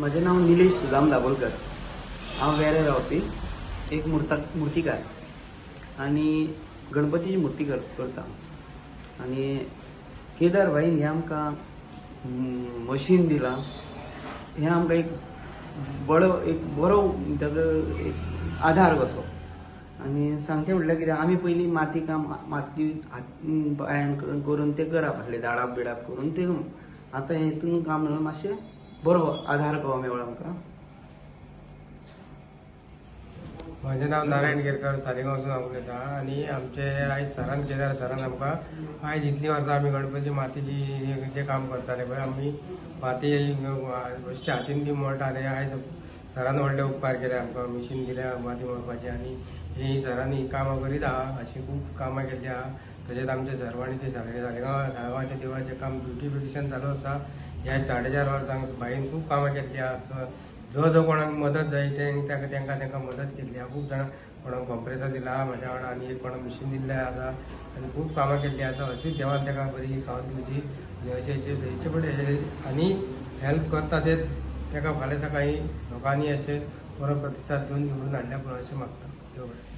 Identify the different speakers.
Speaker 1: माझे नाव निलेश सुदाम दाभोलकर. हांव वेरे रावपी एक मुर्तीकार आणि गणपतीची मूर्ती करता. आणि केदार भाईन हे आमकां मशीन दिलां. हे आमकां एक बरो ताजो एक आधार कसो. आणि सांगचें म्हटल्यार कितें, आमी पयलीं माती पांयान करून ते करप आसलें, दाडाप बिडाप करून ते. आतां हेतून काम मातशें बरो आधार कहो मेळ्ळो आमकां.
Speaker 2: माझे नाव नारायण गिरकर, सालेगांवसून हांव उलयतां. आनी आमचे आयज सरान केदार सरान आमकां आयज इतलीं वर्सां आमी गणपतीची मातीची जें काम करताले पळय, आमी माती बेश्टे हातीन बी मळटाले. आयज सरान व्हडले उपकार केले आमकां, मशीन दिल्या माती मळपाचें. आनी ही सरांनी कामां करीत आहा, अशीं खूब कामां केल्लीं आहा. तशेंच आमचे झरवाणीचे साळेगांवाच्या देवळाचें काम ब्युटिफिकेशन चालू आसा. ह्या 4.5 वर्सांक बाईन खूब कामां केल्लीं आहा. जो कोणाक मदत जाय तांकां मदत केल्ली आहा. खूब जाणां कोणाक कॉम्प्रेसर दिला आहा म्हाज्या वांगडा, आनी एक कोणाक मशीन दिल्लें आसा. आनी खूब कामां केल्लीं आसा. अशीच देवान ताका बरी साथ दिवची. आनी अशें जायचे पडे आनी हेल्प करता ते ताका फाल्यां सकाळीं लोकांनी अशें बरो प्रतिसाद दिवन निवडून हाडल्या पुरो अशें मागता. देव बरें.